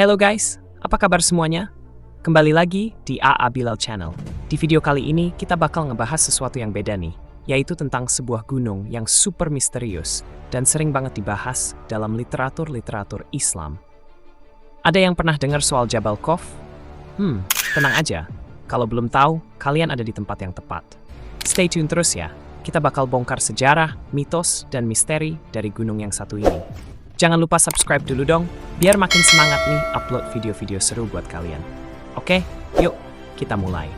Hello guys, apa kabar semuanya? Kembali lagi di AA Bilal Channel. Di video kali ini kita bakal ngebahas sesuatu yang beda nih, yaitu tentang sebuah gunung yang super misterius dan sering banget dibahas dalam literatur Islam. Ada yang pernah dengar soal Jabal Khawf? Tenang aja, kalau belum tahu, kalian ada di tempat yang tepat. Stay tune terus ya, kita bakal bongkar sejarah, mitos, dan misteri dari gunung yang satu ini. Jangan lupa subscribe dulu dong, biar makin semangat nih upload video-video seru buat kalian. Oke, yuk kita mulai.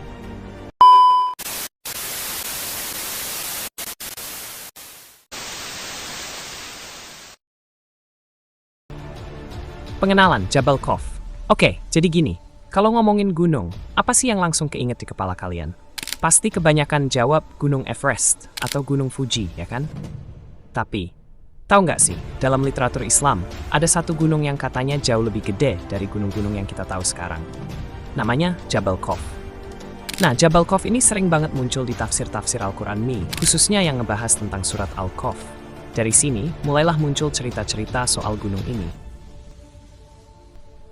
Pengenalan Jabal Khawf. Oke, jadi gini, kalau ngomongin gunung, apa sih yang langsung keinget di kepala kalian? Pasti kebanyakan jawab Gunung Everest atau Gunung Fuji, ya kan? Tapi, tahu nggak sih, dalam literatur Islam, ada satu gunung yang katanya jauh lebih gede dari gunung-gunung yang kita tahu sekarang. Namanya Jabal Khawf. Nah, Jabal Khawf ini sering banget muncul di tafsir-tafsir Al-Quran Mi, khususnya yang ngebahas tentang surat Al-Khawf. Dari sini, mulailah muncul cerita-cerita soal gunung ini.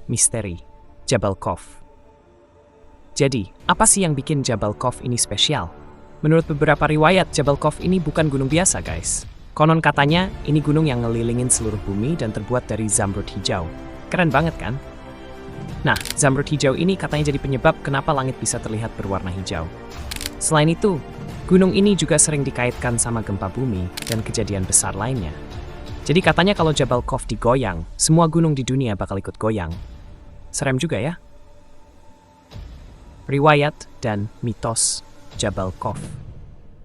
Misteri Jabal Khawf. Jadi, apa sih yang bikin Jabal Khawf ini spesial? Menurut beberapa riwayat, Jabal Khawf ini bukan gunung biasa, guys. Konon katanya, ini gunung yang ngelilingin seluruh bumi dan terbuat dari zamrud hijau. Keren banget kan? Nah, zamrud hijau ini katanya jadi penyebab kenapa langit bisa terlihat berwarna hijau. Selain itu, gunung ini juga sering dikaitkan sama gempa bumi dan kejadian besar lainnya. Jadi katanya kalau Jabal Khawf digoyang, semua gunung di dunia bakal ikut goyang. Serem juga ya? Riwayat dan mitos Jabal Khawf.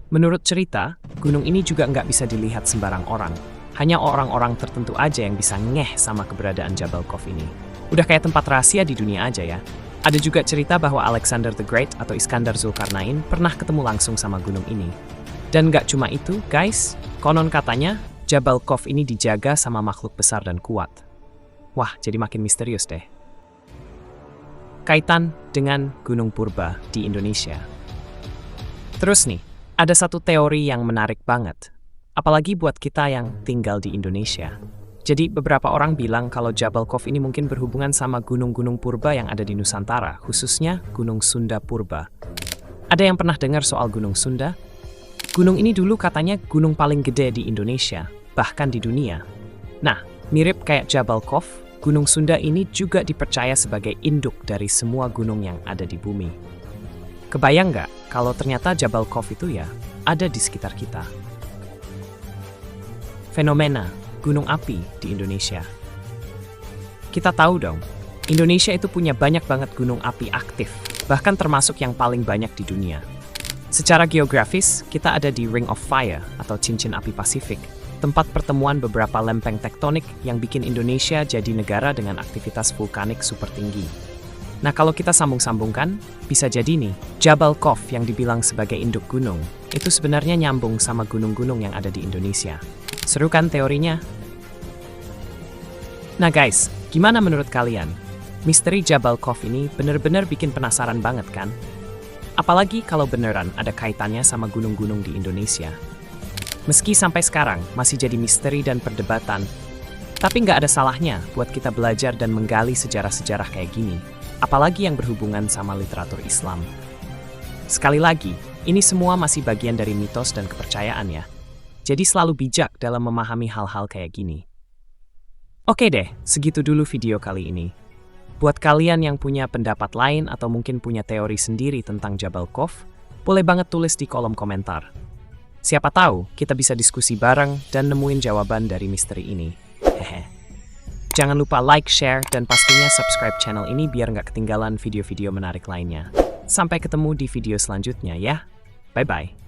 Menurut cerita, gunung ini juga nggak bisa dilihat sembarang orang. Hanya orang-orang tertentu aja yang bisa ngeh sama keberadaan Jabal Khawf ini. Udah kayak tempat rahasia di dunia aja ya. Ada juga cerita bahwa Alexander the Great atau Iskandar Zulkarnain pernah ketemu langsung sama gunung ini. Dan nggak cuma itu, guys. Konon katanya, Jabal Khawf ini dijaga sama makhluk besar dan kuat. Wah, jadi makin misterius deh. Kaitan dengan Gunung Purba di Indonesia. Terus nih, ada satu teori yang menarik banget, apalagi buat kita yang tinggal di Indonesia. Jadi beberapa orang bilang kalau Jabal Khawf ini mungkin berhubungan sama gunung-gunung purba yang ada di Nusantara, khususnya Gunung Sunda Purba. Ada yang pernah dengar soal Gunung Sunda? Gunung ini dulu katanya gunung paling gede di Indonesia, bahkan di dunia. Nah, mirip kayak Jabal Khawf, Gunung Sunda ini juga dipercaya sebagai induk dari semua gunung yang ada di bumi. Kebayang nggak kalau ternyata Jabal Khawf itu ya ada di sekitar kita? Fenomena gunung api di Indonesia. Kita tahu dong, Indonesia itu punya banyak banget gunung api aktif, bahkan termasuk yang paling banyak di dunia. Secara geografis, kita ada di Ring of Fire atau cincin api Pasifik, tempat pertemuan beberapa lempeng tektonik yang bikin Indonesia jadi negara dengan aktivitas vulkanik super tinggi. Nah, kalau kita sambung-sambungkan, bisa jadi nih, Jabal Khawf yang dibilang sebagai induk gunung, itu sebenarnya nyambung sama gunung-gunung yang ada di Indonesia. Seru kan teorinya? Nah guys, gimana menurut kalian? Misteri Jabal Khawf ini bener-bener bikin penasaran banget kan? Apalagi kalau beneran ada kaitannya sama gunung-gunung di Indonesia. Meski sampai sekarang masih jadi misteri dan perdebatan, tapi nggak ada salahnya buat kita belajar dan menggali sejarah-sejarah kayak gini, apalagi yang berhubungan sama literatur Islam. Sekali lagi, ini semua masih bagian dari mitos dan kepercayaan ya. Jadi selalu bijak dalam memahami hal-hal kayak gini. Oke deh, segitu dulu video kali ini. Buat kalian yang punya pendapat lain atau mungkin punya teori sendiri tentang Jabal Khawf, boleh banget tulis di kolom komentar. Siapa tahu kita bisa diskusi bareng dan nemuin jawaban dari misteri ini. Hehe. Jangan lupa like, share, dan pastinya subscribe channel ini biar nggak ketinggalan video-video menarik lainnya. Sampai ketemu di video selanjutnya ya. Bye-bye.